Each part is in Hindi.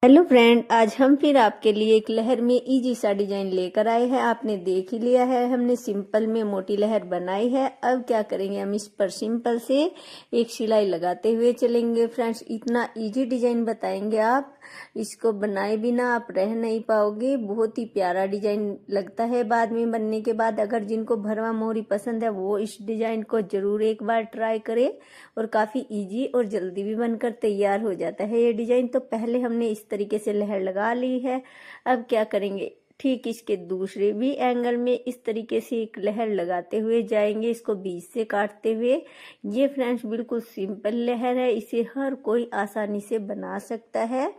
हेलो फ्रेंड, आज हम फिर आपके लिए एक लहर में इजी सा डिजाइन लेकर आए हैं। आपने देख ही लिया है, हमने सिंपल में मोटी लहर बनाई है। अब क्या करेंगे, हम इस पर सिंपल से एक सिलाई लगाते हुए चलेंगे। फ्रेंड्स, इतना इजी डिजाइन बताएंगे, आप इसको बनाए बिना आप रह नहीं पाओगे। बहुत ही प्यारा डिजाइन लगता है बाद में बनने के बाद। अगर जिनको भरवा मोहरी पसंद है वो इस डिजाइन को जरूर एक बार ट्राई करें, और काफी इजी और जल्दी भी बनकर तैयार हो जाता है ये डिजाइन। तो पहले हमने इस तरीके से लहर लगा ली है। अब क्या करेंगे, ठीक इसके दूसरे भी एंगल में इस तरीके से एक लहर लगाते हुए जाएंगे, इसको बीच से काटते हुए। ये फ्रेंड्स बिल्कुल सिंपल लहर है, इसे हर कोई आसानी से बना सकता है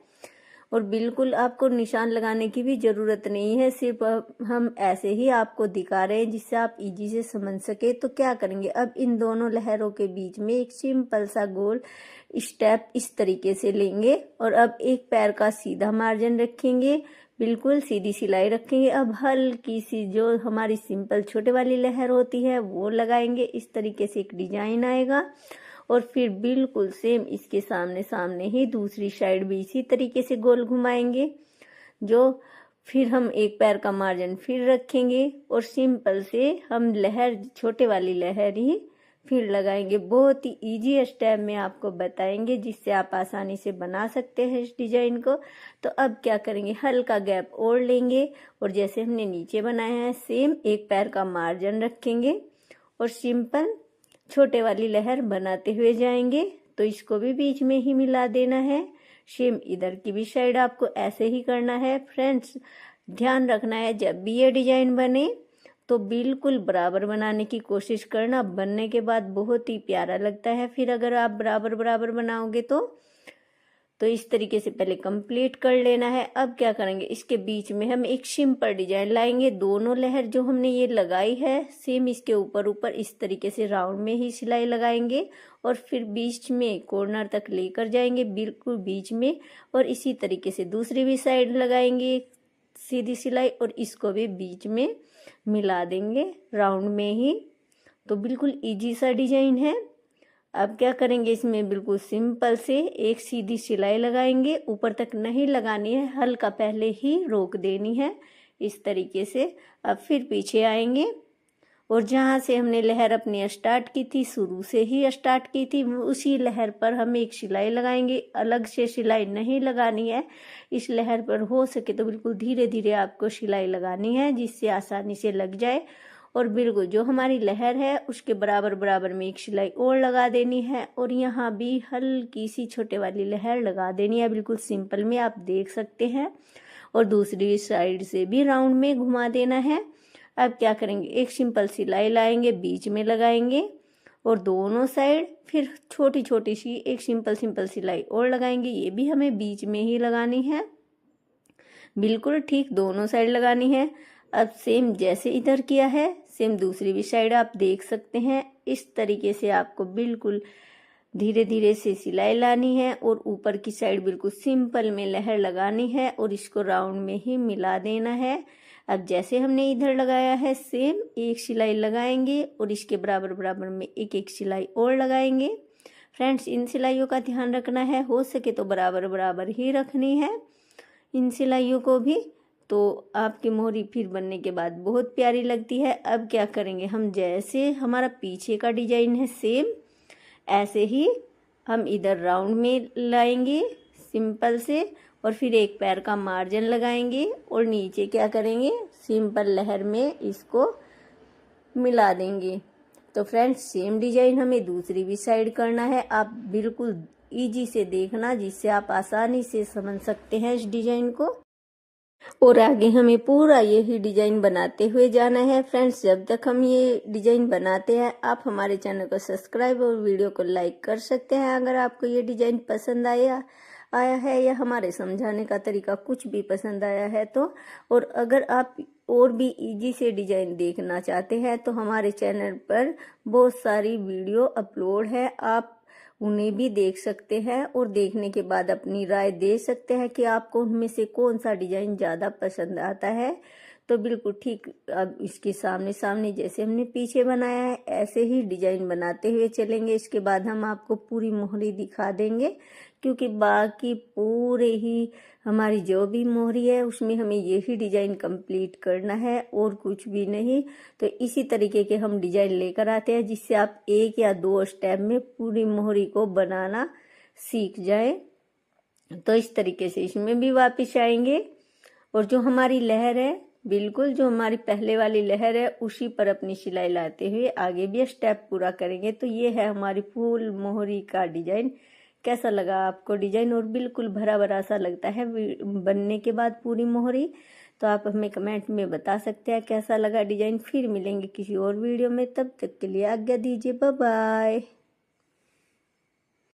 और बिल्कुल आपको निशान लगाने की भी जरूरत नहीं है। सिर्फ हम ऐसे ही आपको दिखा रहे हैं जिससे आप इजी से समझ सके। तो क्या करेंगे, अब इन दोनों लहरों के बीच में एक सिंपल सा गोल स्टेप इस तरीके से लेंगे और अब एक पैर का सीधा मार्जिन रखेंगे, बिल्कुल सीधी सिलाई रखेंगे। अब हल्की सी जो हमारी सिंपल छोटे वाली लहर होती है वो लगाएंगे। इस तरीके से एक डिजाइन आएगा और फिर बिल्कुल सेम इसके सामने सामने ही दूसरी साइड भी इसी तरीके से गोल घुमाएंगे। जो फिर हम एक पैर का मार्जिन फिर रखेंगे और सिंपल से हम लहर छोटे वाली लहर ही फिर लगाएंगे। बहुत ही इजी स्टेप में आपको बताएंगे जिससे आप आसानी से बना सकते हैं इस डिजाइन को। तो अब क्या करेंगे, हल्का गैप और लेंगे और जैसे हमने नीचे बनाया है सेम एक पैर का मार्जिन रखेंगे और सिंपल छोटे वाली लहर बनाते हुए जाएंगे। तो इसको भी बीच में ही मिला देना है। सेम इधर की भी साइड आपको ऐसे ही करना है। फ्रेंड्स, ध्यान रखना है जब भी ये डिजाइन बने तो बिल्कुल बराबर बनाने की कोशिश करना। बनने के बाद बहुत ही प्यारा लगता है। फिर अगर आप बराबर बराबर बनाओगे तो इस तरीके से पहले कंप्लीट कर लेना है। अब क्या करेंगे, इसके बीच में हम एक सिंपल डिजाइन लाएंगे। दोनों लहर जो हमने ये लगाई है सेम इसके ऊपर ऊपर इस तरीके से राउंड में ही सिलाई लगाएंगे और फिर बीच में कॉर्नर तक लेकर जाएंगे, बिल्कुल बीच में। और इसी तरीके से दूसरी भी साइड लगाएंगे सीधी सिलाई और इसको भी बीच में मिला देंगे राउंड में ही। तो बिल्कुल इजी सा डिजाइन है। अब क्या करेंगे, इसमें बिल्कुल सिंपल से एक सीधी सिलाई लगाएंगे। ऊपर तक नहीं लगानी है, हल्का पहले ही रोक देनी है इस तरीके से। अब फिर पीछे आएंगे और जहाँ से हमने लहर अपनी स्टार्ट की थी, शुरू से ही स्टार्ट की थी, उसी लहर पर हम एक सिलाई लगाएंगे। अलग से सिलाई नहीं लगानी है इस लहर पर। हो सके तो बिल्कुल धीरे धीरे आपको सिलाई लगानी है जिससे आसानी से लग जाए। और बिल्कुल जो हमारी लहर है उसके बराबर बराबर में एक सिलाई और लगा देनी है और यहाँ भी हल्की सी छोटे वाली लहर लगा देनी है, बिल्कुल सिंपल में आप देख सकते हैं। और दूसरी साइड से भी राउंड में घुमा देना है। अब क्या करेंगे, एक सिंपल सिलाई लाएंगे, बीच में लगाएंगे और दोनों साइड फिर छोटी छोटी सी एक सिंपल सिलाई और लगाएंगे। ये भी हमें बीच में ही लगानी है, बिल्कुल ठीक दोनों साइड लगानी है। अब सेम जैसे इधर किया है सेम दूसरी भी साइड आप देख सकते हैं। इस तरीके से आपको बिल्कुल धीरे धीरे से सिलाई लानी है और ऊपर की साइड बिल्कुल सिंपल में लहर लगानी है और इसको राउंड में ही मिला देना है। अब जैसे हमने इधर लगाया है सेम एक सिलाई लगाएंगे और इसके बराबर बराबर में एक एक सिलाई और लगाएंगे। फ्रेंड्स, इन सिलाइयों का ध्यान रखना है, हो सके तो बराबर बराबर ही रखनी है इन सिलाइयों को भी। तो आपकी मोहरी फिर बनने के बाद बहुत प्यारी लगती है। अब क्या करेंगे, हम जैसे हमारा पीछे का डिजाइन है सेम ऐसे ही हम इधर राउंड में लाएंगे सिंपल से और फिर एक पैर का मार्जिन लगाएंगे और नीचे क्या करेंगे, सिंपल लहर में इसको मिला देंगे। तो फ्रेंड्स, सेम डिजाइन हमें दूसरी भी साइड करना है। आप बिल्कुल इजी से देखना जिससे आप आसानी से समझ सकते हैं इस डिजाइन को। और आगे हमें पूरा यही डिजाइन बनाते हुए जाना है। फ्रेंड्स, जब तक हम ये डिजाइन बनाते हैं आप हमारे चैनल को सब्सक्राइब और वीडियो को लाइक कर सकते हैं अगर आपको ये डिजाइन पसंद आया है या हमारे समझाने का तरीका कुछ भी पसंद आया है तो। और अगर आप और भी इजी से डिजाइन देखना चाहते हैं तो हमारे चैनल पर बहुत सारी वीडियो अपलोड है, आप उन्हें भी देख सकते हैं और देखने के बाद अपनी राय दे सकते हैं कि आपको उनमें से कौन सा डिजाइन ज़्यादा पसंद आता है। तो बिल्कुल ठीक अब इसके सामने सामने जैसे हमने पीछे बनाया है ऐसे ही डिजाइन बनाते हुए चलेंगे। इसके बाद हम आपको पूरी मोहरी दिखा देंगे क्योंकि बाकी पूरे ही हमारी जो भी मोहरी है उसमें हमें यही डिजाइन कंप्लीट करना है और कुछ भी नहीं। तो इसी तरीके के हम डिजाइन लेकर आते हैं जिससे आप 1 या 2 स्टेप में पूरी मोहरी को बनाना सीख जाए। तो इस तरीके से इसमें भी वापस आएंगे और जो हमारी लहर है बिल्कुल जो हमारी पहले वाली लहर है उसी पर अपनी सिलाई लाते हुए आगे भी स्टेप पूरा करेंगे। तो ये है हमारी फुल मोहरी का डिजाइन। कैसा लगा आपको डिजाइन? और बिल्कुल भरा भरा सा लगता है बनने के बाद पूरी मोहरी। तो आप हमें कमेंट में बता सकते हैं कैसा लगा डिजाइन। फिर मिलेंगे किसी और वीडियो में, तब तक के लिए आज्ञा दीजिए, बाय बाय।